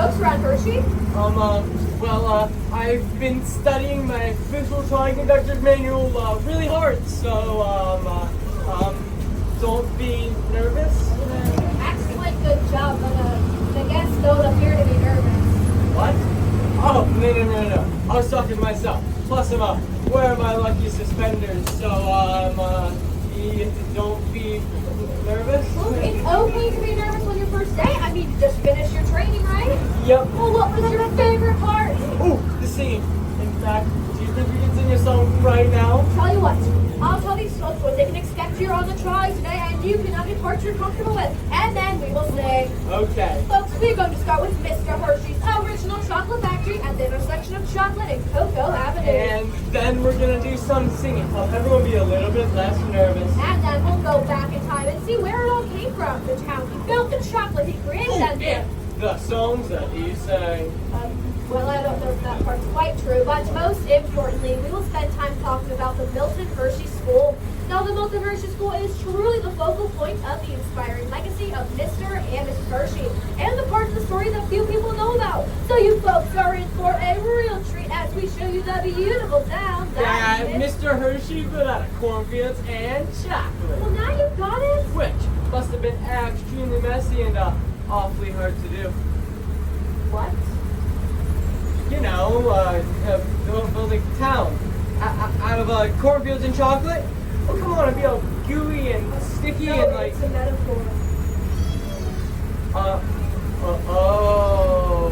folks around Hershey? I've been studying my official trolley conductor's manual really hard, so don't be nervous. Excellent, good job, but the guests don't appear to be nervous. What? Oh, no. I was talking to myself. Plus, I'm wearing my lucky suspenders, so don't be nervous. Well, it's okay to be nervous on your first day. I mean, you just finished your training, right? Yep. Well, what was your favorite part? Oh, the singing. In fact, do you think we can sing a song right now? Tell you what, I'll tell these folks what they can expect here on the trolley today, and you can have a part you're comfortable with, and then we will sing. Okay. Folks, we're going to start with Mr. Hershey's original chocolate factory at the intersection of Chocolate and Cocoa Avenue. And then we're gonna do some singing. Help everyone be a little bit less nervous. And then we'll go back in time and see where it all came from. The town he built, the chocolate he created, and the songs that he sang. Well, I don't know if that part's quite true, but most importantly, we will spend time talking about the Milton Hershey School. Now, the Milton Hershey School is truly the focal point of the inspiring legacy of Mr. and Mrs. Hershey, and the part of the story that few people know about. So you folks are in for a real treat as we show you the beautiful town that Mr. Hershey put out of cornfields and chocolate. Well, now you've got it. Which must have been extremely messy and awfully hard to do. What? You know, building a town out of cornfields and chocolate. Oh, come on, it'd be all gooey and sticky No, and like. it's a metaphor.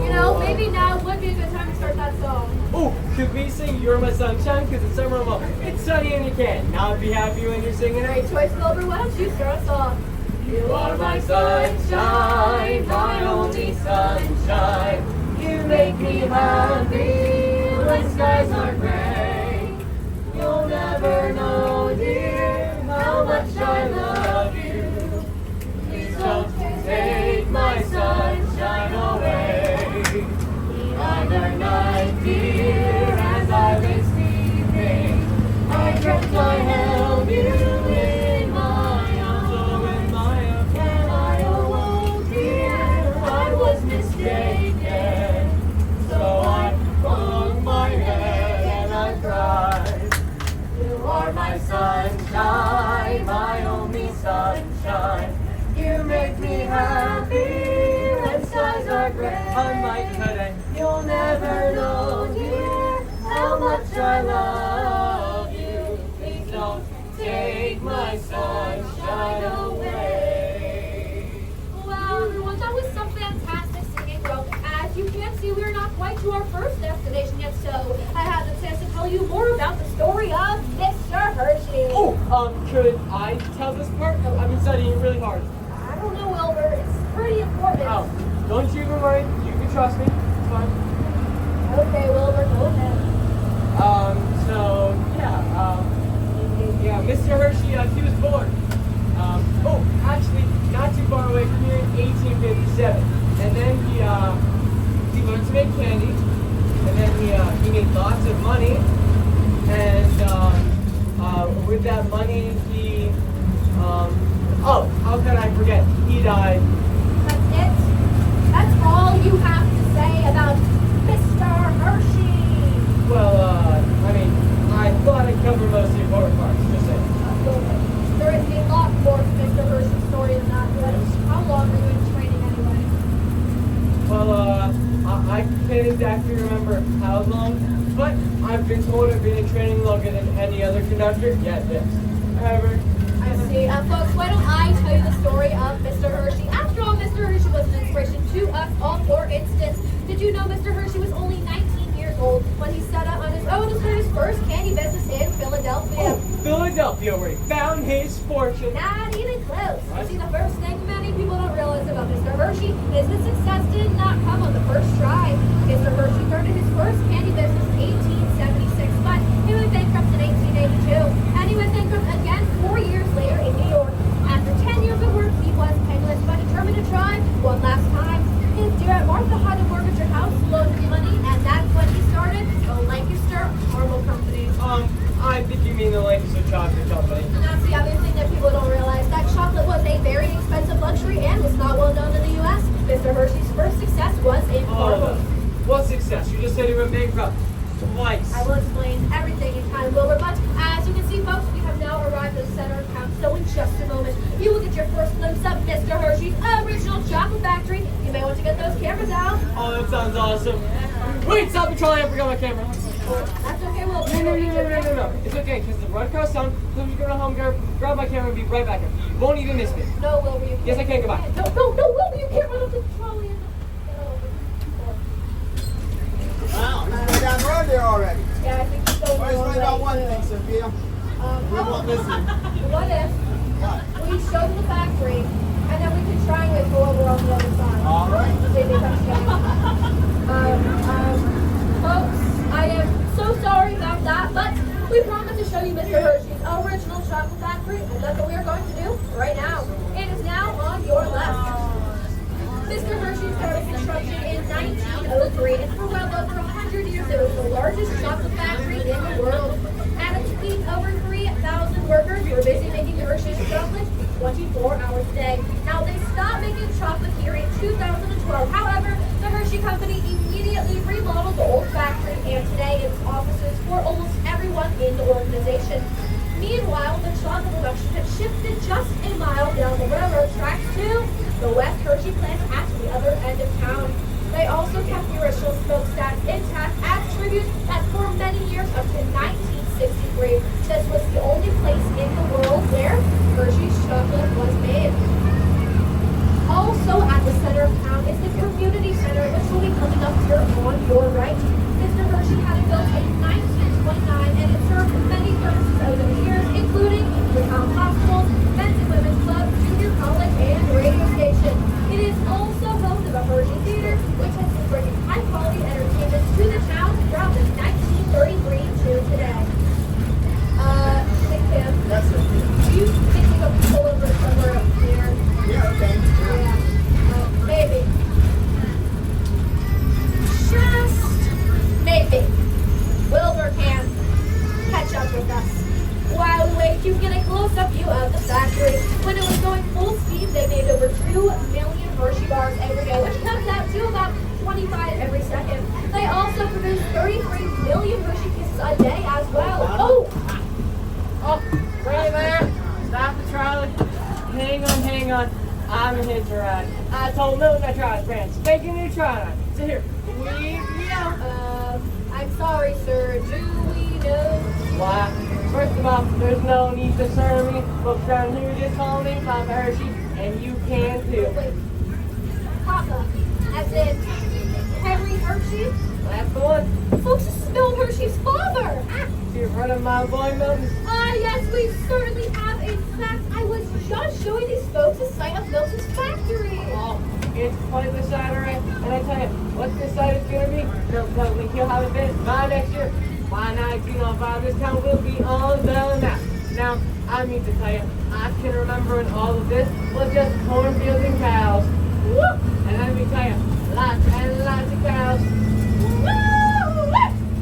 You know, maybe now would be a good time to start that song. Oh, could we sing "You're My Sunshine"? Because it's summer, it's sunny and you can. Now I'd be happy when you're singing Great it. choice, Wilbur. Why don't you start us off? You are my sunshine, my only sunshine. You make me happy when skies are gray. You'll never know, dear, how much I love you. Please don't take my sunshine away. The other night, dear, as I lay sleeping, I dreamt I held you in my arms. Oh, in my arms. When I awoke, dear, I was mistaken. So I hung my head and I cried. You are my sunshine, my only sunshine. You make me happy when skies are gray. Unlike today, you'll never know, dear, how much I love you. Please don't take my sunshine away. Well, everyone, that was some fantastic singing. Well, as you can see, we're not quite to our first destination yet, so I have the chance to tell you more about the story of Mr. Hershey. Oh, could I tell this part? I've been studying really hard. I don't know, Wilbur. It's pretty important. Oh, don't you even worry. You can trust me. It's fine. Okay, Wilbur, go ahead. Mr. Hershey, he was born. Actually, not too far away from here in 1857. And then he learned to make candy. And then he made lots of money. And with that money, how could I forget? He died. That's it? That's all you have to say about Mr. Hershey? Well, I thought I covered most of the important parts. Just saying. There is a lot more to Mr. Hershey's story than that, but how long were you in training anyway? Well, I can't exactly remember how long, but I've been told I've been in training longer than any other conductor yet this. Ever. I see. Folks, why don't I tell you the story of Mr. Hershey? After all, Mr. Hershey was an inspiration to us all. For instance, did you know Mr. Hershey was only 19 years old when he set out on his own to start his first candy business in Philadelphia? Oh, Philadelphia, where he found his fortune. Not even close. What? You see, the first thing many people don't realize about Mr. Hershey is his success did not come on the first try. Mr. Hershey started his first candy business in 1876, but he went bankrupt in 1882, and he went bankrupt again 4 years later in New York. After 10 years of work, he was penniless, but determined to try one last time. His dear Aunt Martha had to mortgage her house, loan him money, and that's when he started the Lancaster Caramel Company. I think you mean the Lancaster Chocolate Company. And that's the other thing that people don't realize, that chocolate was a very expensive luxury and was not well known in the U.S. Mr. Hershey's first success was in twice. I will explain everything in time, Wilbur, but as you can see, folks, we have now arrived at the center of town, so in just a moment, you will get your first glimpse of Mr. Hershey's original chocolate factory. You may want to get those cameras out. Oh, that sounds awesome. Wait, stop the trolley, I forgot my camera. That's okay, Wilbur. No. It's okay, because the right across town, so I'm just going to home, grab my camera and be right back. You won't even miss me. No, Wilbur, you can't. Yes, I can. Goodbye. No, Wilbur, you can't run up the trolley. Wow, he's way down the road there already. Yeah, I think he's going Let's the wrong find out way, one too. thing, Sophia. We're not listening. What if What? we show them the factory, and then we can triangulate go over on the other side? All right. See if they come together. Folks, I am so sorry about that, but we promised to show you Mr. Hershey's original chocolate factory, and that's what we are going to do right now. It is now on your left. Mr. Hershey started construction in 1903, and for well over 100 years, it was the largest chocolate factory in the world. At its peak, over 3,000 workers were busy making Hershey's chocolate 24 hours a day. Now, they stopped making chocolate here in 2012. However, the Hershey Company immediately remodeled the old factory, and today it's offices for almost everyone in the organization. Meanwhile, the chocolate production had shifted just a mile down the railroad tracks to the West Hershey plant at the other end of town. They also kept the original smokestacks intact as tribute that for many years up to 1963, this was the only place in the world where Hershey's chocolate was made. Also at the center of town is the community center, which will be coming up here on your right. Mr. Hershey had it built in 1929, and it served many purposes over the years, including the town hospital, men's and women's club, junior college, and radio station. It is also home to the Hershey Theater, which has been bringing high-quality entertainment to the town from 1933 to today. Hey, Kim. That's it. Do you think we could pull over somewhere up here? Yeah, okay. Yeah. Maybe. Just maybe. Wilbur can catch up with us. While we wait, you get a close-up view of the factory. When it was going full speed, they made over 2 million Hershey bars every day, which comes out to about 25 every second. They also produced 33 million Hershey pieces a day as well. Oh, right there. Stop the trolley. Hang on. I'm a hitch ride. I told Milton I tried brand spanking new trolley. So here, we go. I'm sorry, sir. Do we know? Why? First of all, there's no need to serve me. Folks around here just call me Papa Hershey, and you can too. Wait. Papa, as in Henry Hershey? That's the one. Folks, this is Bill Hershey's father. You've heard of my boy Milton? Yes, we certainly have. In fact, I was just showing these folks a site of Milton's factory. Oh, it's quite the site, alright. And I tell you, what this site is going to be, Milton tells me he'll have it finished by next year. By 1905, this town will be on the map. Now, I mean to tell you, I can remember when all of this was just cornfields and cows. Woo! And let me tell you, lots and lots of cows. Woo!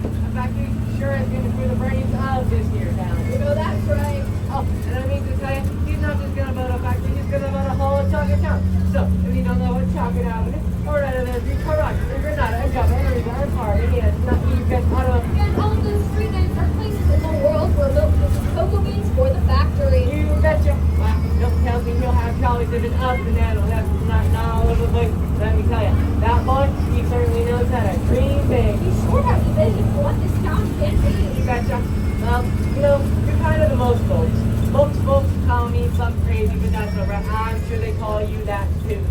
The factory sure is going to be the brains of this here town. You know, that's right. Oh, and I mean to tell you, he's not just going to build a factory, he's going to build a whole chocolate town. So, if you don't know what chocolate avenue, or rather there's the Correct, and Granada, and Java, and Aruba, and Harvey, and not even Ottawa. And all of those street names are places in the world where Milton uses cocoa beans for the factory. You betcha. Wow, Milton tells me he'll have trolleys living up and down, that's not all over the place. Let me tell you, that boy, he certainly knows how to dream big. He sure has a vision for what this town can be. You betcha. Well, you know, you're kind of the most folks. Most folks call me something crazy, but that's alright. I'm sure they call you that too.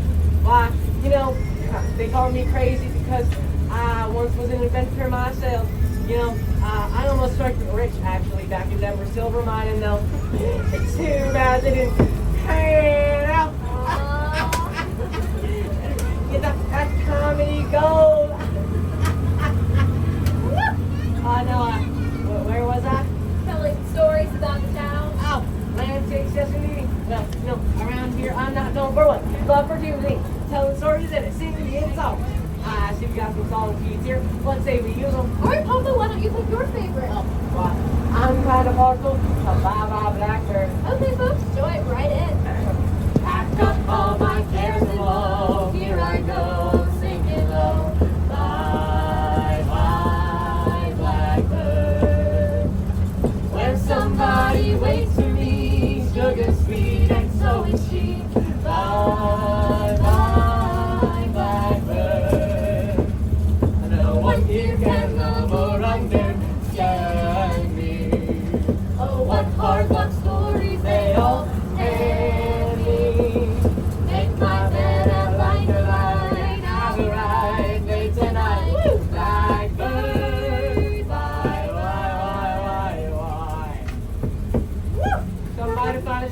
Why? You know, they call me crazy because I once was an inventor myself. You know, I almost struck rich actually back in Denver silver mining though. It's too bad they didn't pay it out. Get that comedy gold. No, where was I? Telling stories about the town. Oh, land takes just a meeting. Well, no, around here I'm not known for one, but for two things. Telling stories and singing and songs. I see we got some song sheets here. Let's say we use them. All right, Papa, why don't you pick your favorite? Oh, well, I'm kind of partial to Bye Bye Blackbird. Okay, folks, join right in. Pack up all my cares and woe. Here I go, sinking low. Bye Bye Blackbird.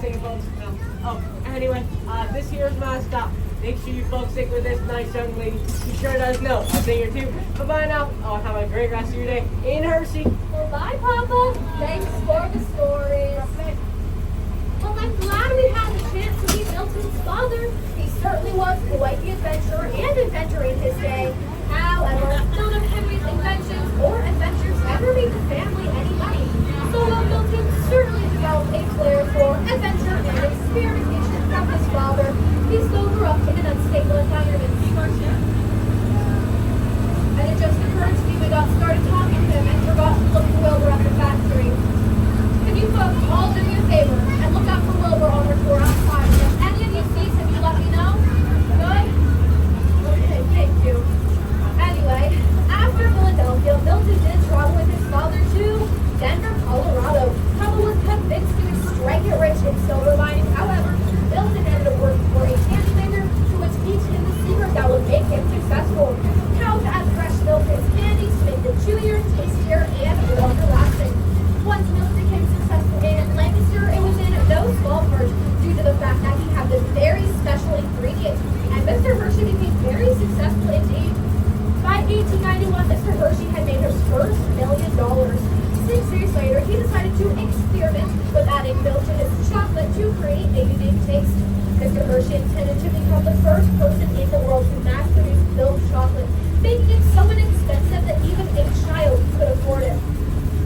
saying, folks. No. Oh, anyway, this year's mascot. Make sure you folks stick with this nice young lady. She sure does know a thing or two. Bye-bye now. Oh, have a great rest of your day in Hershey. Well, bye, Papa. Thanks for the stories. Well, I'm glad we had the chance to meet Milton's father. He certainly was quite the adventurer and inventor in his day. However, none of Henry's inventions or adventures ever made the family any money. So while Milton certainly developed a flair for adventure and experimentation from his father, he still grew up in an unstable environment. And it just occurred to me we got started talking to him and forgot to look for Wilbur at the factory. Can you folks all do me a favor and look out for Wilbur on our tour outside? If any of you see him, you let me know? Good? Okay, thank you. Anyway, after Philadelphia, Milton did travel with his father to Denver, Colorado. Papa was convinced he would strike it rich in silver mining. However, Milton ended up working for a candy maker who would teach him the secret that would make him successful. How to add fresh milk in his candies to make them chewier, tastier, and longer lasting. Once Milton became successful in Lancaster, it was in no small part due to the fact that he had this very special ingredient. And Mr. Hershey became very successful indeed. By 1891, Mr. Hershey had made his first $1 million. 6 years later, he decided to experiment with adding milk to his chocolate to create a unique taste. Mr. Hershey intended to become the first person in the world to mass-produce milk chocolate, making it so inexpensive that even a child could afford it.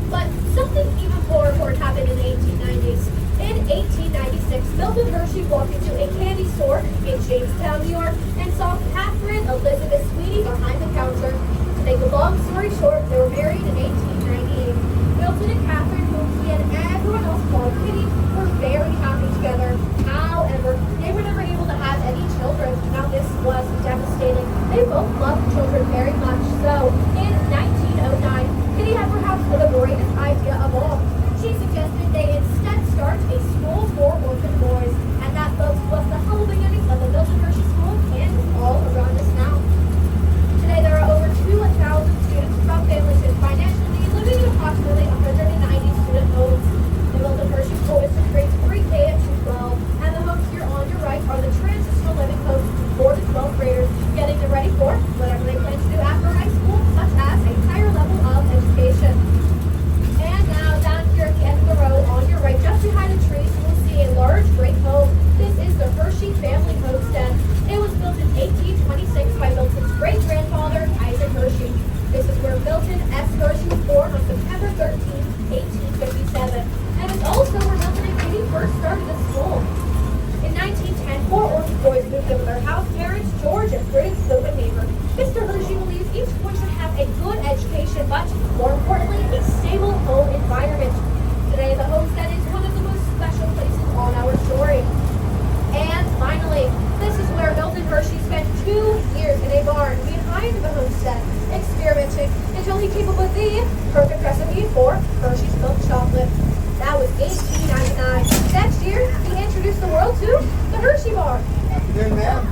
But something even more important happened in the 1890s. In 1896, Milton Hershey walked into a candy store in Jamestown, New York, and saw Catherine Elizabeth Sweeney behind the counter. To make a long story short, they were married in 1898. Milton and Catherine, whom he and everyone else called Kitty, were very happy together. However, they were never able to have any children. Now this was devastating. They both loved children very much. So, in 1909, Kitty had perhaps the greatest idea of all. She suggested they instead start a school for orphan boys. And that, folks, was the humble beginnings of the Milton Hershey School, and is all around us now. Today, there are over 2,000 students from families in financial need living in approximately 190 student homes. The Milton Hershey School is to grades pre-K to 12, and the homes here on your right are the transitional living homes for the 12th graders, getting them ready for whatever they plan to do after high school, such as a higher level of education. And now, down here at the end of the road on your right, just behind the trees, you will see a large brick home. This is the Hershey family homestead. It was built in 1826 by Milton's great-grandfather, Isaac Hershey. This is where Milton S. Hershey was born on September 13, 1857. And it's also where Milton and Kitty first started the school. In 1910, 4 orphan boys moved in with their house parents, George and Prudence Copenhaver. Mr. Hershey believes each boy should have a good education, but more importantly, a stable home environment. Today, the homestead is one of the most special places on our story. And finally, this is where Milton Hershey spent 2 years in a barn behind the homestead, experimenting until he came up with the perfect recipe for Hershey's milk chocolate. That was 1899. Next year, he introduced the world to the Hershey bar. Afternoon, ma'am.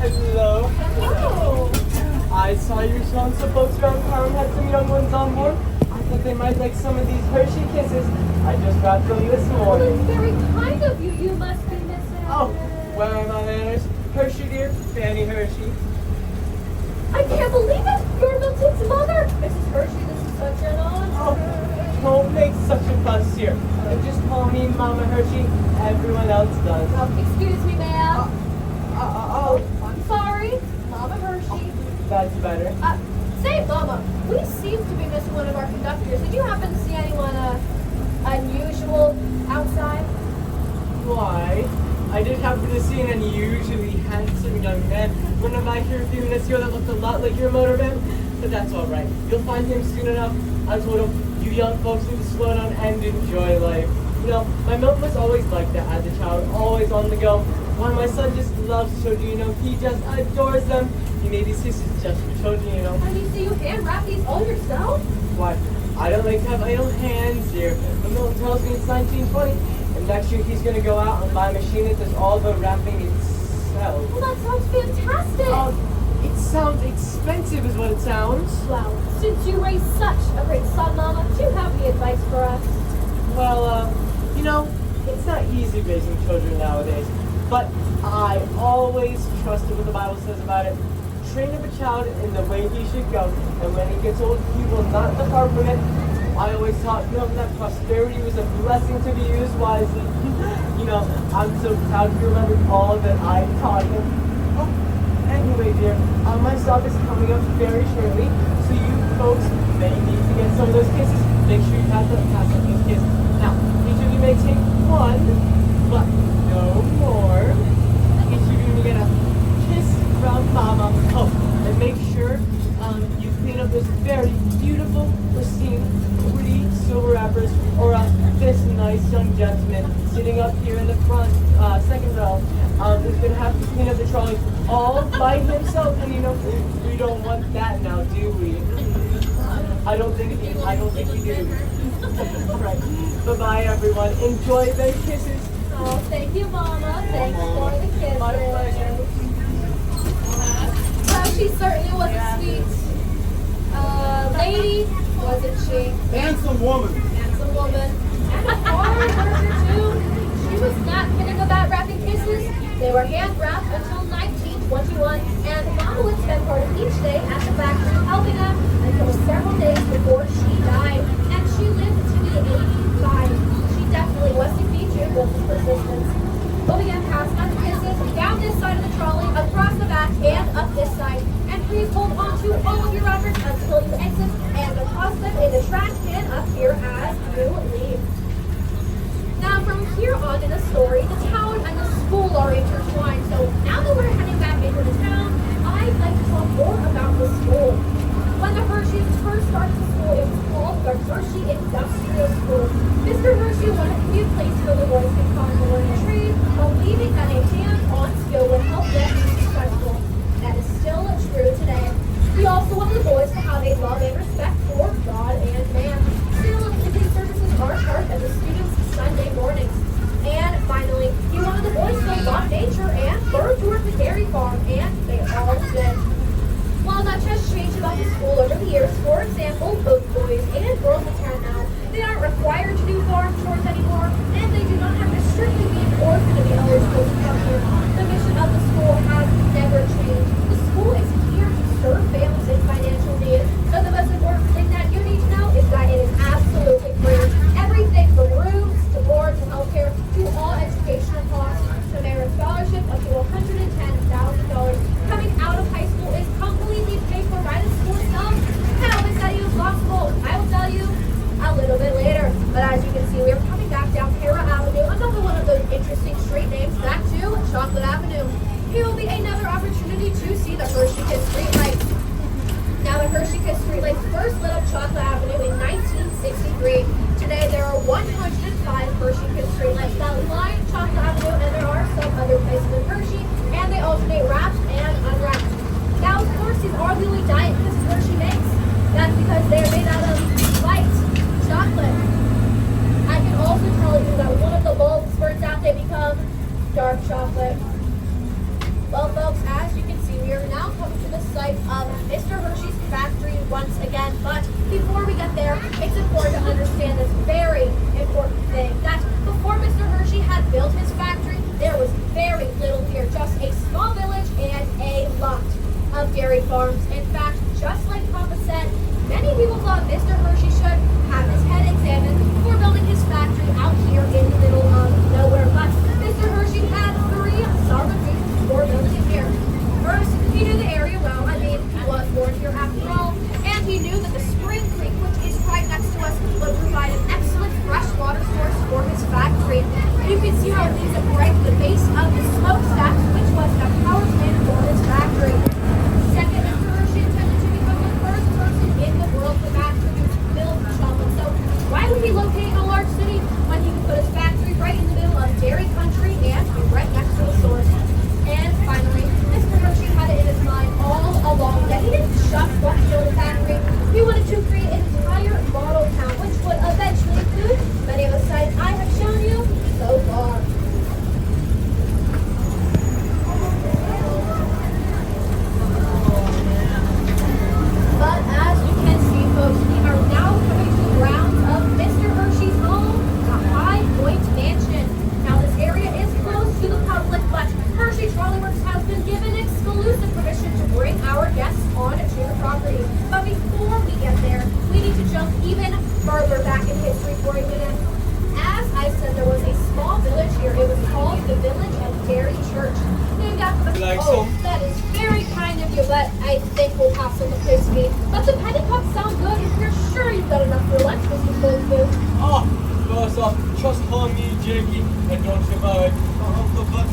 Hello. Hello. I saw you showing some folks around town had some young ones on board. I thought they might like some of these Hershey kisses. I just got them this Well, morning. it's very kind of you. You must be missing. Oh, where are my manners? Hershey dear, Fanny Hershey. I can't believe it. You're Milton's mother. Mrs. Hershey, this is such an honor. Oh, don't make such a fuss here. Just call me Mama Hershey. Everyone else does. Oh, excuse me, ma'am. Oh, I'm sorry. Mama Hershey. that's better. Say, Mama, we seem to be missing one of our conductors. Did you happen to see anyone unusual outside? Why? I did happen to see an unusually handsome young man when I back here a few minutes ago that looked a lot like your motorman. But that's alright. You'll find him soon enough. I told him, you young folks need to slow down and enjoy life. You know, my milk was always like that as a child, always on the go. Why, my son just loves children, you know, he just adores them. He made these kisses just for children, you know. I mean, so you hand wrap these all yourself? Why, I don't like to have idle hands here. But Milton tells me it's 1920, and next year he's going to go out and buy a machine that does all the wrapping itself. Well, that sounds fantastic. It sounds expensive is what it sounds. Well, since you raised such a great son, Mama, do you have any advice for us? Well, you know, It's not easy raising children nowadays, but I always trusted what the Bible says about it. Train up a child in the way he should go, and when he gets old, he will not depart from it. I always taught them that prosperity was a blessing to be used wisely. I'm so proud to remember all that I taught him. Oh, anyway, dear, my stop is coming up very shortly, so you folks may need to get some of those kisses. Make sure you pass up those kisses. Now, each of you may take one, but no more. Each of you may get a kiss from Mama. Oh, and make sure you clean up those very beautiful, pristine, pretty silver wrappers, or this nice young gentleman sitting up here in the front, second row, is going to have to clean up the trolley all by himself, and we don't want that now, do we? I don't think we do. All right, bye-bye, everyone. Enjoy the kisses. Oh, thank you, Mama. Thanks for the kisses. My pleasure. Well, she certainly was a sweet lady, wasn't she? Handsome woman. Handsome woman. And a hard worker, too. She was not kidding about wrapping kisses. They were hand-wrapped until 1921, and Mama would spend part of each day at the factory helping them until several days before she died. And she lived to be 85. She definitely was to be true with his persistence. We'll begin passing on the kisses down this side of the trolley, across the back, and up this side. And please hold on to all of your wrappers until you exit and toss them in the trash can up here as you leave. Now, from here on in the story, the town and the school are intertwined. So now that we're heading back into the town, I'd like to talk more about the school. When the Hersheys first started the school, it was called the Hershey Industrial School. Mr. Hershey wanted to be a place where the boys could come to learn a trade, believing that a hands-on skill would help them be successful. That is still true today. He also wanted the boys to have a love and respect for God and man. Still, evening services are part of the students' Sunday mornings. And finally, he wanted the boys to love nature and learn to work the dairy farm, and they all did. While much has changed about the school over the years, for example, both boys and girls attend now. They aren't required to do farm chores anymore, and they do not have to strictly be an orphan to be eligible to come here. The mission of the school has never changed. The school is here to serve families in financial need. So the most important thing that you need to know is that it is absolutely free. Everything from rooms to board to healthcare to all educational costs to merit scholarship up to $110,000 coming out of high school is completely paid for by the school itself. How is that even possible? I will tell you a little bit later. But as you can see, we are coming back down Para Avenue, another one of those interesting street names, back to Chocolate Avenue. Here will be another opportunity to see the Hershey Kids streetlights. Now, the Hershey Kids streetlights first lit up Chocolate Avenue in 1963. Today, there are 105 Hershey Kids streetlights that line Chocolate Avenue, and there are some other places in Hershey, and they alternate wrapped and unwrapped. Now, of course, these are the only diet kisses Hershey makes. That's because they are made out of light chocolate. I can also tell you that one of the bulbs burns out, they become dark chocolate. Well, folks, as you can see, we are now coming to the site of Mr. Hershey's factory once again. But before we get there, it's important to understand this very important thing, that before Mr. Hershey had built his factory, there was very little here, just a small village and a lot of dairy farms. In fact, just like Papa said, many people thought Mr. Hershey should have his head examined before building his factory out here in the middle of nowhere. But Mr. Hershey had 3 solid reasons for building it here. First, he knew the area well. I mean, he was born here after all. And he knew that the Spring Creek, which is right next to us, would provide an excellent freshwater source for his factory. You can see how it leaves a bright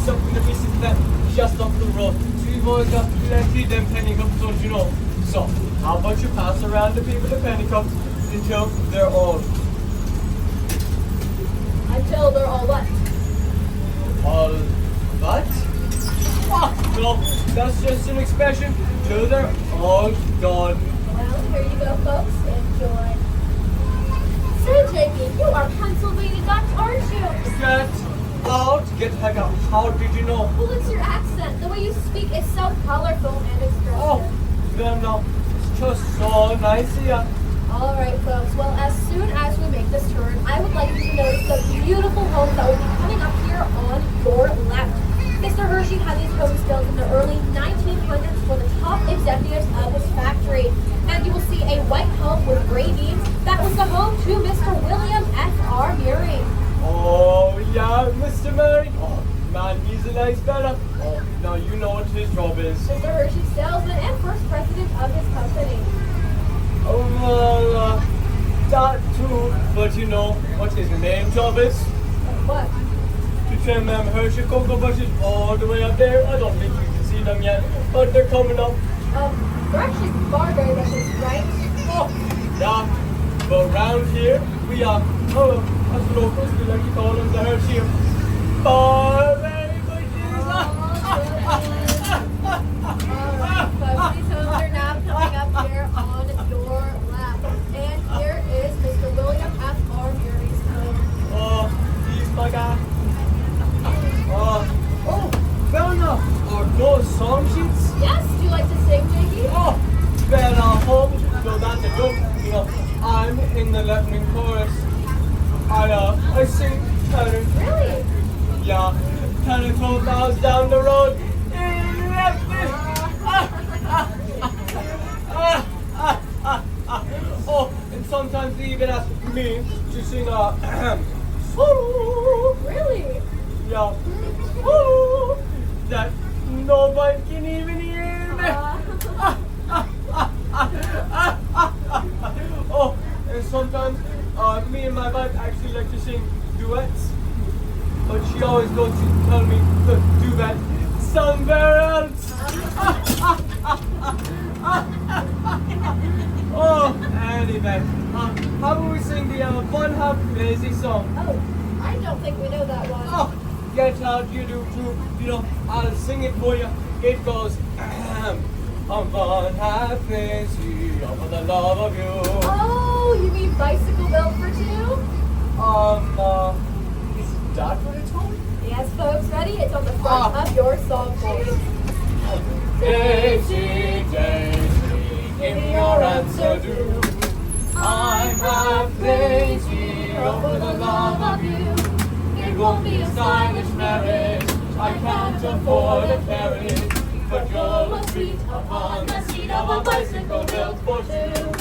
something to visit that just up the road. So we've always got plenty of them penny cups, don't you know? So, how about you pass around the people the penny cups until they're all Until they're all what? all what? Oh, no, that's just an expression till they're all gone. Well, here you go, folks. Enjoy. Say, Jakey, you are Pennsylvania Dutch, aren't you? Get the heck out. How did you know? Well, it's your accent. The way you speak is so colorful and expressive. Oh, then no, it's just so nice here. All right, folks. Well, as soon as we make this turn, I would like you to notice the beautiful homes that will be coming up here on your left. Mr. Hershey had these homes built in the early 1900s for the top executives of his factory. And you will see a white home with gray beams. That was the home to Mr. William F.R. Murray. Oh, yeah, Mr. Murray. Oh, man, he's a nice fella. Oh, now you know what his job is. Mr. Hershey, salesman and first president of his company. Oh, well, that too. But you know what his main job is? What? To trim them Hershey cocoa bushes all the way up there. I don't think you can see them yet, but they're coming up. They're actually barberry bushes, right? Oh, yeah. But round here, we are, as locals, we like to call them the Hershey barberry bushes. Alright, folks, these homes are now coming up here on your left. And here is Mr. William F.R. Murray's home. Oh, he's my guy. Fair enough. Are those song sheets? Yes, do you like to sing, Jakey? Oh, fair enough. So that's a joke. You know, I'm in the left-wing chorus. I sing kind of, Really? yeah, 10 or 12 miles down the road. Oh, and sometimes they even ask me to sing a solo. Really? Yeah. Solo. That nobody can even hear me. Oh, and sometimes me and my wife actually like to sing duets. But she always goes to tell me to do that somewhere else. Oh, anyway, how about we sing the Fun Hop Lazy song? Oh, I don't think we know that one. Oh, get out, you do too. You know, I'll sing it for you. It goes, I'm fun, have lazy, for the love of you. Oh, you mean bicycle built for two? Is that what it's called? Yes, folks, ready? It's on the front of your song sheet. Daisy, Daisy, give me your answer, do. I'm half lazy, over the love of you. It won't be a stylish marriage, I can't afford a carriage, but you're a seat upon the seat of a bicycle built for two.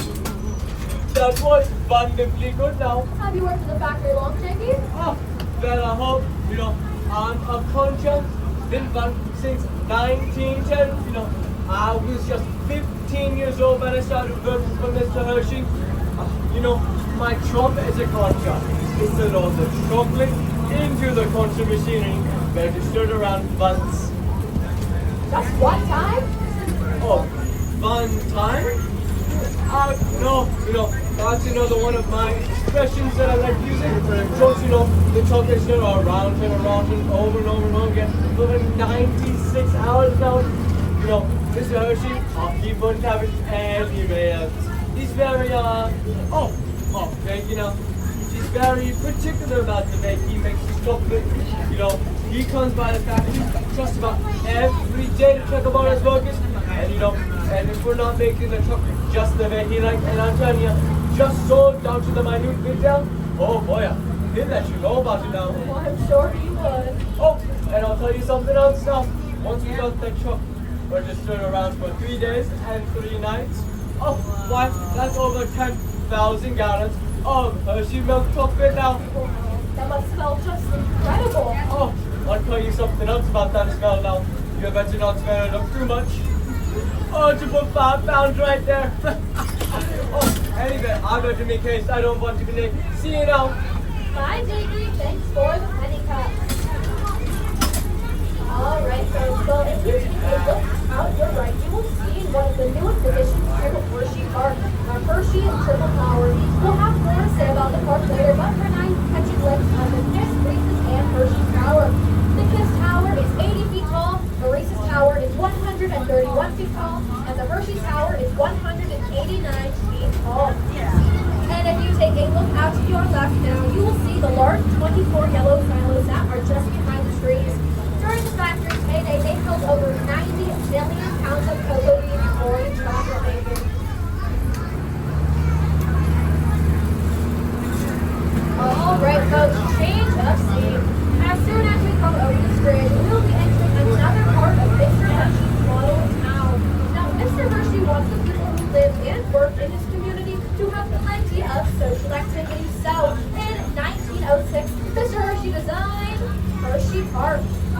That was wonderfully good now. Have you worked in the factory long, Jakey? Oh, well, I hope, you know, I'm a conscience, been one since 1910, you know. I was just 15 years old when I started working for Mr. Hershey. You know, my job as a concha is to load the chocolate into the concha machinery, registered around once. Just one time? Oh, one time? No, you know, that's another one of my expressions that I like using. Just, you know, the chocolates that are around and around and over and over and over again for 96 hours now. You know, Mr. Hershey, I'll keep on having anyway. He's very, you know, he's very particular about the way he makes his chocolate. You know, he comes by the factory just about every day to check about his workers. And you know, and if we're not making the chocolate just the way he likes, and I'm telling you, just so down to the minute detail, oh boy, he'll let you know about it now. Oh, I'm sure he would. Oh, and I'll tell you something else now. Once we got that chocolate registered around for 3 days and 3 nights, oh, why, that's over 10,000 gallons of Hershey milk chocolate now. Wow, that must smell just incredible. Oh, I'll tell you something else about that smell now. You better not smell it up too much. Oh, to put 5 pounds right there. Oh, anyway, I better make haste. I don't want to be late. See you now. Bye, Jakey. Thanks for the penny cup.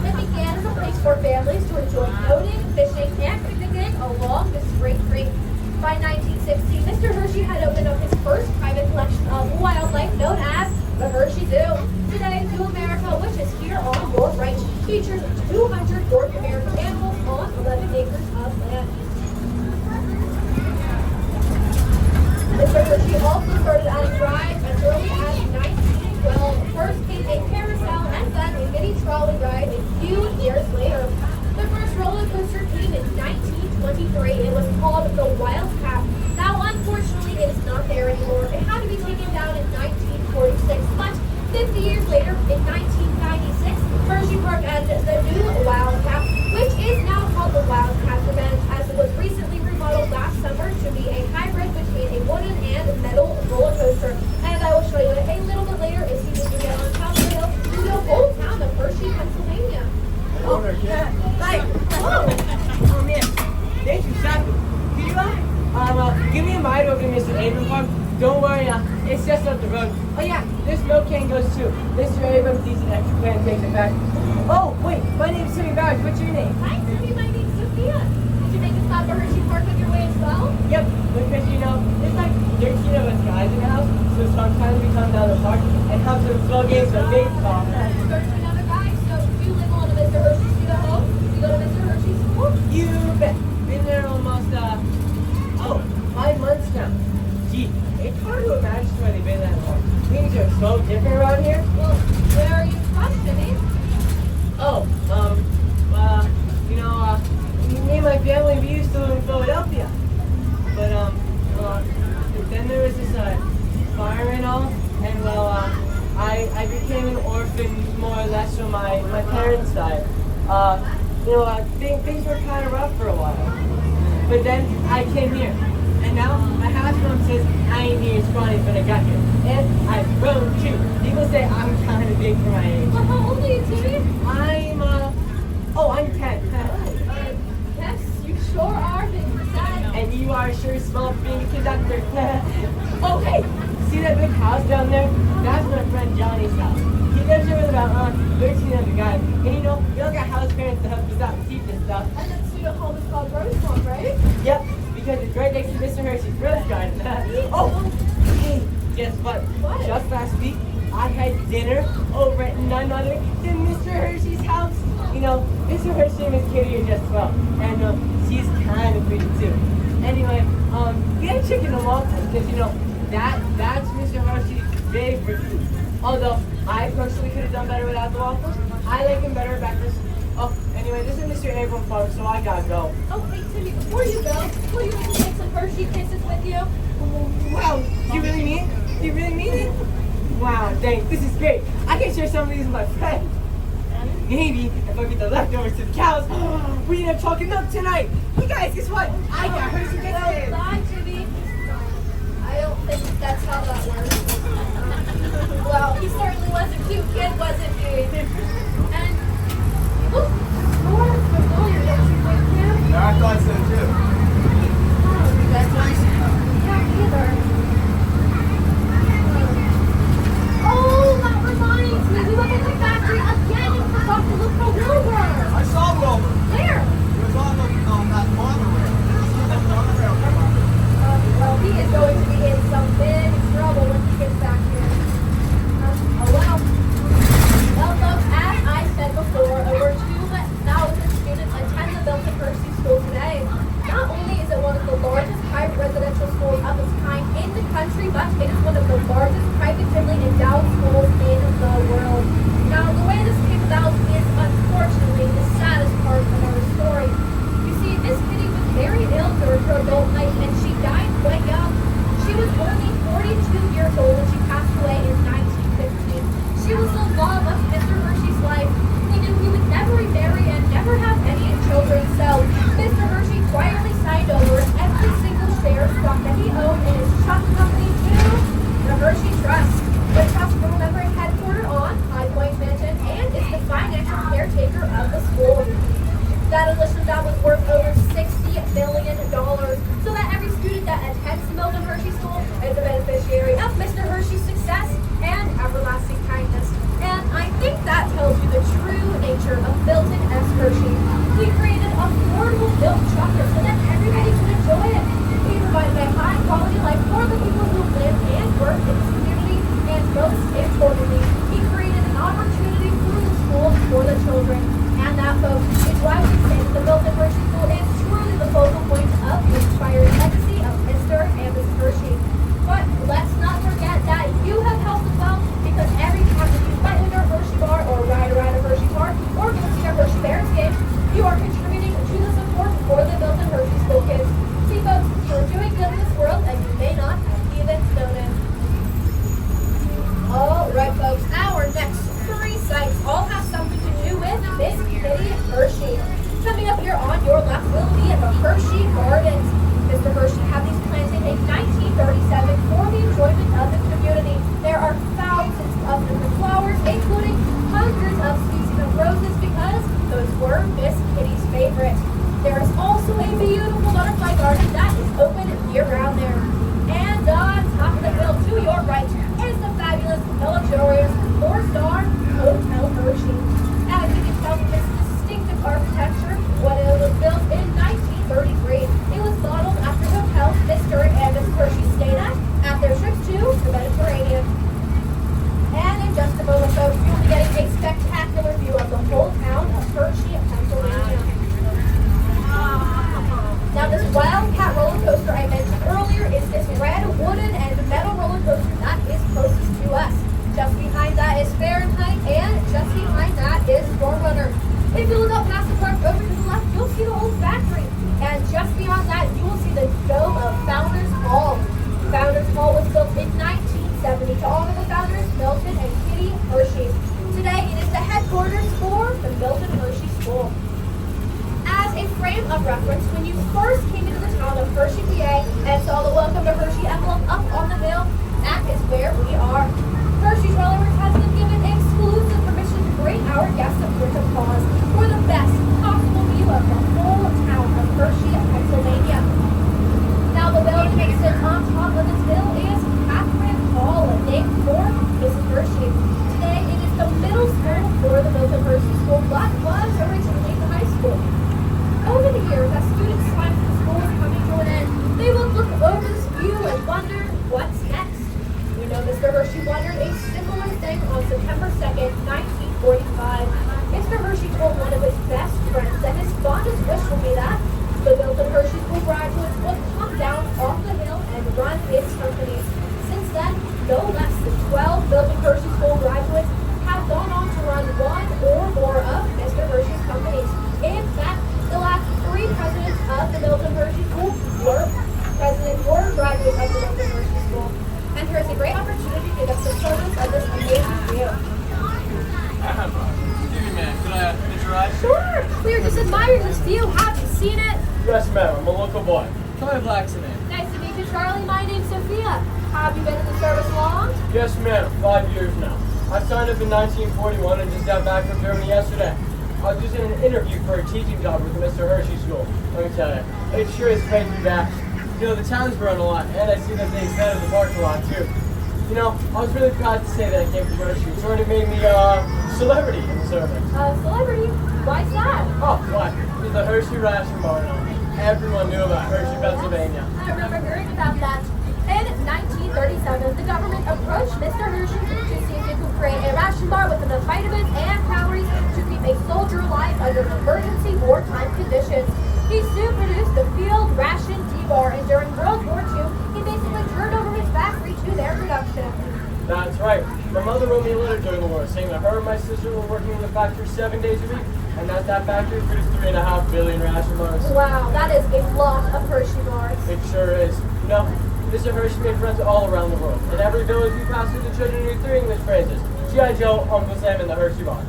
It began as a place for families to enjoy boating, fishing, and picnicking along the Spring Creek. By 1960, Mr. Hershey had opened up his first private collection of wildlife known as the Hershey Zoo. Today, Zoo America, which is here on North Ranch, features 200 North American animals on 11 acres of land. Mr. Hershey also started at a drive as early as 1912. First came a carousel and then a mini trolley ride a few years later. The first roller coaster came in 1923. It was called the Wildcat. Now, unfortunately, it is not there anymore. It had to be taken down in 1946, but 50 years later, in 1996, Hershey Park added the new Wildcat, which is now called the Wildcat Revenge, as it was recently remodeled last summer to be a hybrid between a wooden and metal roller coaster. And I will show you it a little bit later as soon as we get on top of the hill to the whole town of Hershey, Pennsylvania. Oh, there, kid. Hi. Oh man, thank you, Sappy. Can you give me a ride over to Mr. Abram Farm? Don't worry, it's just up the road. Oh yeah, this milk can goes too. Mr. Abrams needs an extra can, takes it back. Oh wait, my name's Timmy Bowers. What's your name? Hi, Timmy. My name's Sophia. Did you make a stop at Hershey Park on your way as well? Yep, because there's like 13 of us guys in the house, so sometimes we come down the park and have some slow games of baseball. Search for another guy. So you live on a Mr. Hershey Street at home? You go to Mr. Hershey's school? You bet. Been there almost 5 months now. Gee, it's hard to imagine why they've been that long. Things are so different around here. Well, where are you from, Timmy? Oh, me and my family, we used to live in Philadelphia. But, then there was this, fire and all, and I became an orphan more or less from my parents' side. Things were kind of rough for a while. But then I came here. And now my house mom says I ain't near as scrawny when I got here. And I've grown too. People say I'm kind of big for my age. Well, how old are you, Timmy? I'm 10. Yes, you sure are big for that. And you are sure small for being a conductor. Oh, hey, see that big house down there? That's my friend Johnny's house. He lives here with about 13 other guys. And we all got house parents to help us out and keep this stuff. And that student home is called Rosemont, right? Yep, because it's right next to Mr. Hershey's Rose Garden. Oh, hey, guess what? What? Just last week, I had dinner over at none other than Mr. Hershey's house. Mr. Hershey and Miss Kitty are just 12, and she's kind of pretty too. Anyway, we had chicken and waffles because that's Mr. Hershey's favorite food. Although I personally could have done better without the waffles. I like them better at breakfast. Oh, anyway, this is Mr. Abram Farm, so I gotta go. Oh, hey, Timmy, before you go, will you let me take some Hershey Kisses with you? Wow, do you really mean it? Do you really mean it? Wow, thanks, this is great. I can share some of these with my friends. Maybe if I get the leftovers to the cows, we end up talking milk tonight. Hey guys, guess what? I got Hershey Kisses. Bye, Timmy. I don't think that's how that works. Well, he certainly was a cute kid, wasn't he? And look, sure is familiar, don't you think, Tim? Yeah, I thought so too. Oh, that's nice. Yeah, either. Oh, that reminds me. We went to the factory again and forgot to look for Wilbur. I saw Wilbur. Where? He was on that monorail. That monorail, come on. Well, he is going to be in some big trouble when he gets back here. Oh, well. Well, folks, as I said before, over 2,000 students attend the Milton Hershey School today. Not only is it one of the largest private residential schools of its kind in the country, but it is one of the largest privately endowed schools in the world. Now, the way this came about is unfortunately the saddest part of our story. You see, Miss Kitty was very ill during her adult life, and she died quite young. She was only 42 years old when she passed away in 1915. She was the love of Mr. Hershey's life. He knew he would never remarry and never have any children, so Mr. Hershey quietly signed over every single share stock that he owned in his truck company to the Hershey Trust. The trust, remember, is headquartered on High Point Mansion and is the financial caretaker of the school. That was worth over $60 million, so that every student that attends the Milton Hershey School is a beneficiary of Mr. Hershey's success and everlasting kindness. And I think that tells you the true nature of Milton S. Hershey. He created affordable milk chocolate so that everybody could enjoy it. He provided a high quality life for the people who live and work in this community, and most importantly, he created an opportunity through the school for the children. And that, folks, is why we say that the Milton Hershey School is truly the focal point of the inspiring legacy of Mr. and Mrs. Hershey. But let's not forget that you have helped as well, because every time that you fight with our Hershey bar or ride around a Hershey bar or go see our Hershey Bears game, you are contributing to the support for the Milton Hershey School kids. See, folks, you are doing good in this world, and you may not have even known it. All right, folks, our next three sites all have something to do with Miss Kitty Hershey. Coming up here on your left will be the Hershey Gardens. Mr. Hershey had these planted in 1937 for the enjoyment of the community. There are thousands of different flowers, including hundreds of species of roses, because those were Miss Kitty's favorite. There is also a beautiful butterfly garden that is open year-round there. And on top of the hill to your right is the fabulous, luxurious, four-star Hotel Hershey. As you can tell from its distinctive architecture, when it was built in 1933, it was modeled after hotels Mr. and Mrs. Hershey stayed at their trips to the Mediterranean. And in just a moment, folks, you'll be getting a spectacular view of the whole town of Hershey, Pennsylvania. Now, this Wildcat roller coaster I mentioned earlier is this red wooden and metal roller coaster that is closest to us. Just behind that is Fahrenheit, and just behind that is Forerunner. If you look up past the park over to the left, you'll see the old factory. And just beyond that, you will see the dome of Founders Hall. Founders Hall was built in 1970 to honor the founders, Milton and Kitty Hershey. Today, it is the headquarters for the Milton Hershey School. As a frame of reference, when you first came into the town of Hershey, PA, and saw the Welcome to Hershey emblem up on the hill, that is where we are. Hershey Dwellers has been given exclusive permission to bring our guests up here to pause for the best possible view of the whole town of Hershey, Pennsylvania. Now, the building that sits on top of this hill is Catherine Hall, named for Mrs. Hershey. Today, it is the middle school for the Milton Hershey School, but was originally the high school. Over the years, as students find the school is coming to an end, they will look over this view and wonder, what's next? We know Mr. Hershey wondered a similar thing on September 2nd, 1945. Mr. Hershey told one of his best friends that his fondest wish would be that the Milton Hershey School graduates would come down off the hill and run its companies. Since then, no less than 12 Milton Hershey School graduates have gone on to run one or more of Mr. Hershey's companies. In fact, the last three presidents of the Milton Hershey School were graduates of the Milton Hershey School. And here's a great opportunity to get us some photos of this amazing view. Excuse me, ma'am. Could I hitch a ride? Sure! We are just admiring this view. Have you seen it? Yes, ma'am. I'm a local boy. Charlie Black's name. Nice to meet you, Charlie. My name's Sophia. Have you been in the service long? Yes, ma'am. 5 years now. I signed up in 1941 and just got back from Germany yesterday. I was just in an interview for a teaching job with the Mr. Hershey School. Let me tell you, it sure is great to be back. You know, the town's grown a lot, and I see that they expanded the park a lot, too. You know, I was really proud to say that I came from Hershey. It sort of made me a celebrity in the service. Celebrity? Why's that? Oh, what? There's the Hershey ration bar now. Everyone knew about Hershey, Pennsylvania. I remember hearing about that. In 1937, the government approached Mr. Hershey to see if he could create a ration bar with enough vitamins and calories to keep a soldier alive under emergency wartime conditions. He soon produced the field ration bar, and during World War II, he basically turned over his factory to their production. That's right. My mother wrote me a letter during the war saying that her and my sister were working in the factory 7 days a week, and that factory produced 3.5 billion ration bars. Wow, that is a lot of Hershey bars. It sure is. You know, Mr. Hershey made friends all around the world. In every village we passed through, the children knew 3 English phrases: G.I. Joe, Uncle Sam, and the Hershey bar.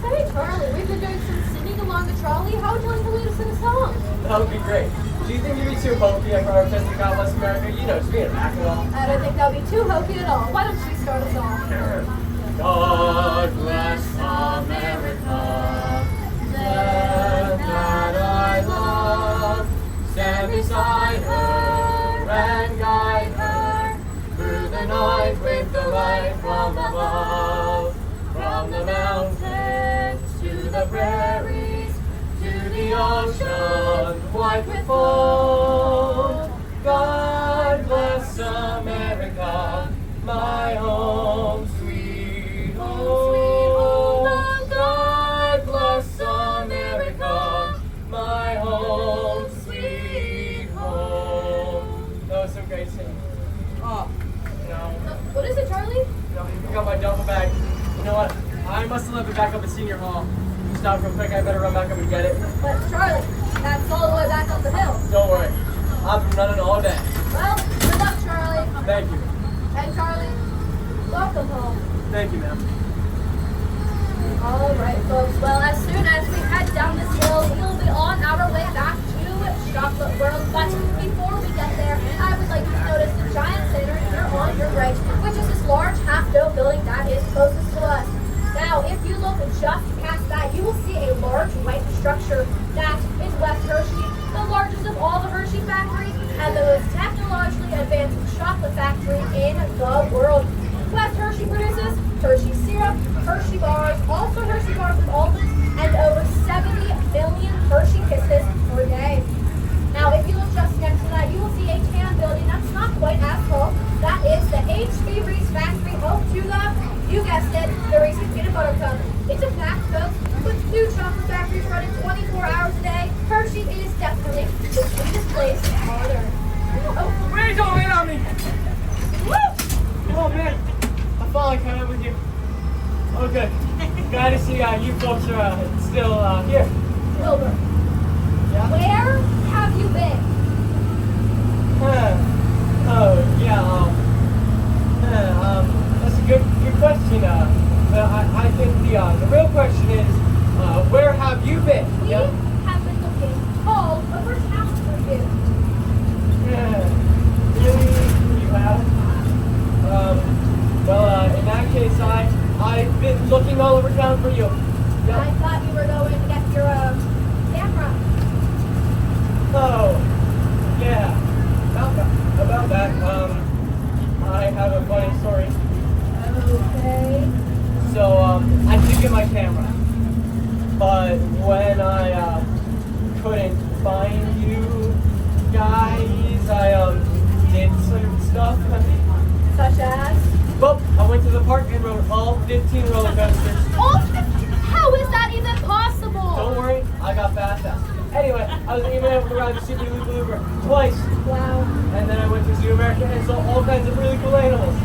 Hey Charlie, we've been doing some singing along the trolley. How would you like to lead us in a song? That would be great. Do you think you'd be too hokey for our artistic out West America? You know, just being back and all. I don't think that would be too hokey at all. Why don't you start us off? Sure. God bless America, land that I love. Stand beside her and guide her through the night with the light from above. From the mountains to the prairies. the ocean white with foam. God bless America, my home, sweet home. God bless America, my home, sweet home. That was some great singing. Oh, What is it, Charlie? I forgot my duffel bag. You know what? I must have left it back up at Senior Hall. Stop real quick. I better run back up and get it. But Charlie, that's all the way back up the hill. Don't worry. I've been running all day. Well, good luck, Charlie. Thank you. And Charlie, welcome home. Thank you, ma'am. All right, folks. Well, as soon as we head down this hill, we'll be on our way back to Chocolate World. But before we get there, I would like you to notice the giant center here on your right, which is this large half-dome building that is closest to us. Now, if you look just past that, you will see a large white structure that is West Hershey, the largest of all the Hershey factories and the most technologically advanced chocolate factory in the world. West Hershey produces Hershey syrup, Hershey bars, also Hershey bars with almonds, and over 70 million Hershey kisses per day. Now, if you look just next to that, you will see a tan building that's not quite as tall. That is the H.B. Reese factory home to the, you guessed it, the Reese's Peanut Butter Cup. It's a fact, folks. With 2 chocolate factories running 24 hours a day, Hershey is definitely the sweetest place on earth. Oh, Wait, don't wait on me! Woo! Oh, man. I finally caught up with you. Oh, good. Glad to see you folks are still here. Wilbur, Yeah? where have you been? Oh, yeah, that's a good question. But I think the real question is, where have you been? We have been looking all over town for you. Really? You have? Well, in that case, I've been looking all over town for you. I thought you were going to get your camera. Oh, yeah. About that, I have a funny story. Okay. So, I did get my camera, but when I couldn't find you guys, I did some stuff. Such as? Well, I went to the park and rode all 15 roller coasters. Oh, how is that even possible? Don't worry, I got fast. Anyway, I was even able to ride the Super Loop Looper twice. Wow. And then I went to Zoo America and saw all kinds of really cool animals.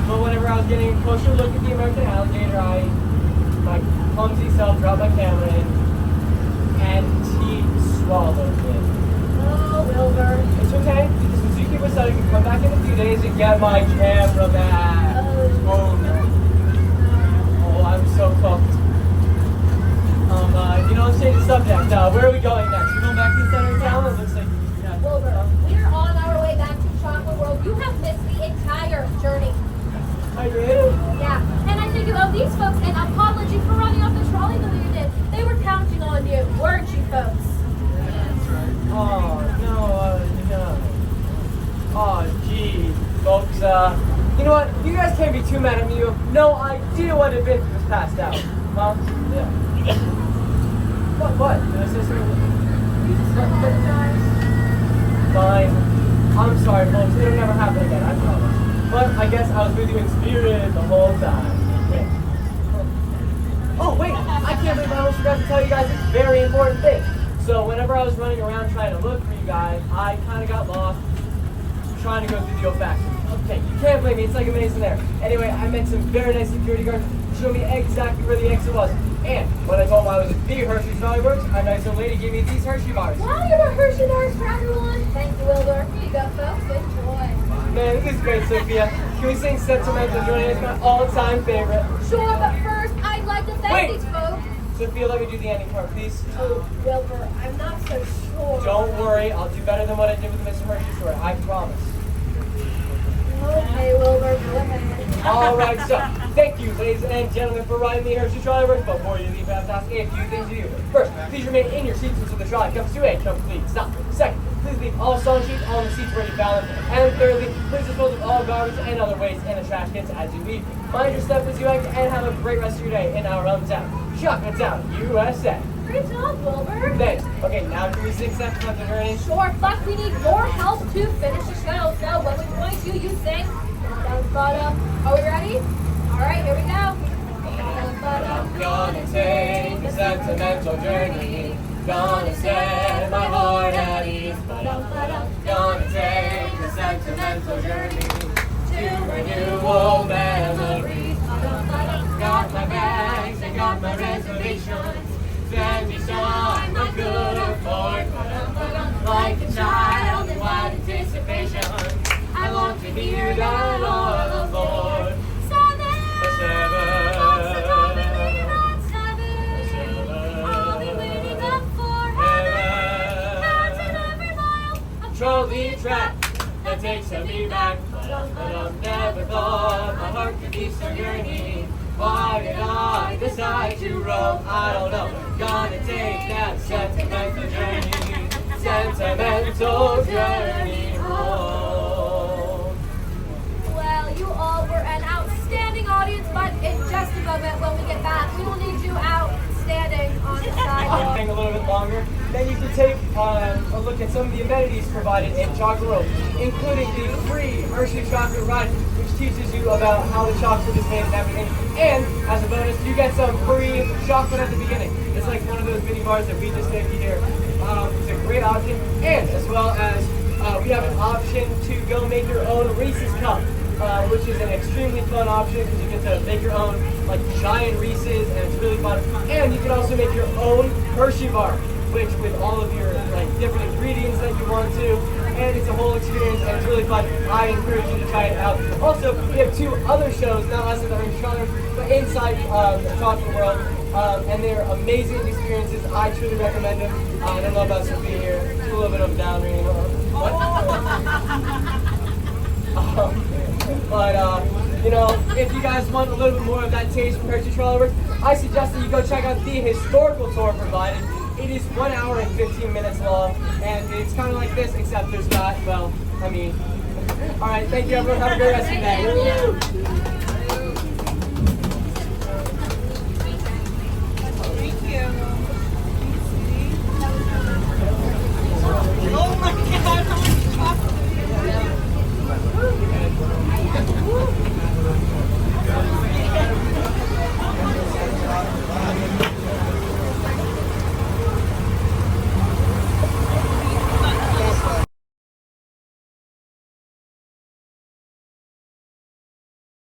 But whenever I was getting a closer look at the American alligator, my clumsy self dropped my camera in and he swallowed it. Oh, Wilbur. It's okay. The zookeeper said I could come back in a few days and get my camera back. Oh no. Oh, I'm so cooked. Let's change the subject. Where are we going next? We're going back to the center of town? It looks like Wilbur, we're on our way back to Chocolate World. You have missed the entire journey. I did? Yeah, and I think you owe these folks an apology for running off the trolley the way you did. They were counting on you, weren't you, folks? Oh, no. Oh, gee, folks, you know what? You guys can't be too mad at me. You have no idea what adventure was passed out. Huh? Yeah. What? Did I say something? You just apologize. Fine. I'm sorry, folks. It'll never happen again, I promise. But I guess I was with you in spirit the whole time. Yeah. Oh, wait. I can't believe I almost forgot to tell you guys this very important thing. So whenever I was running around trying to look for you guys, I kind of got lost trying to go through the olfactory. Okay, you can't blame me. It's like a maze in there. Anyway, I met some very nice security guards who showed me exactly where the exit was. And when I told them I was at the Hershey Trolley Works, a nice old lady gave me these Hershey bars. Wow, you got Hershey bars for everyone. Thank you, Wilbur. Here you go, folks. Enjoy. Man, this is great, Sophia. Can we sing Sentimental Journey? It's my all-time favorite. Sure, but first, I'd like to thank Wait. these folks. Sophia, let me do the ending part, please. Oh, Wilbur, I'm not so sure. Don't worry, I'll do better than what I did with the Mr. Hershey story. I promise. Okay, Wilbur, go ahead. All right, so thank you, ladies and gentlemen, for riding the Hershey Trolley Works. But before you leave, I have to ask a few things to you. First, please remain in your seats until the trolley comes to a complete stop. Second, please leave all song sheets on the seats where you found them. And thirdly, please dispose of all garbage and other waste in the trash cans as you leave. Mind your step as you exit, and have a great rest of your day in our hometown, Chocolate Town, USA. Great job, Wilbur. Thanks. Okay, now can we sing Sentimental Journey? Sure, but we need your help to finish the show. So when we point you, you sing. Are we ready? All right, here we go. I'm gonna take a sentimental journey. Gonna set my heart at ease. Gonna take a sentimental journey to renew old memories. Got my bags and got my reservations. Then beside my good accord. Like a child in wide anticipation, I long to hear that Lord of Lord. Trolley track that takes me back. Never thought my heart could be so yearning. Why did I decide to roam? I don't know. Gonna take that sentimental journey. Sentimental journey home. Well, you all were an outstanding audience, but in just a moment when we get back, we will need you outstanding on the sidewalk. A little bit longer, then you can take a look at some of the amenities provided in Chocolate World, including the free Hershey chocolate ride, which teaches you about how the chocolate is made and everything. And as a bonus, you get some free chocolate at the beginning. It's like one of those mini bars that we just gave you here. It's a great option, and as well as we have an option to go make your own Reese's cup. Which is an extremely fun option because you get to make your own like giant Reese's and it's really fun. And you can also make your own Hershey bar, which with all of your like different ingredients that you want to, and it's a whole experience and it's really fun. I encourage you to try it out. Also, we have two other shows, not less than the Hershey Chocolate, but inside the Chocolate World, and they're amazing experiences. I truly recommend them. I don't know about Sophia here. It's a little bit of a down reading. But you know, if you guys want a little bit more of that taste from Hershey Trolley Works, I suggest that you go check out the historical tour provided. It is 1 hour and 15 minutes long, and it's kind of like this, except there's not, well, I mean, all right, thank you everyone, have a great rest of the day.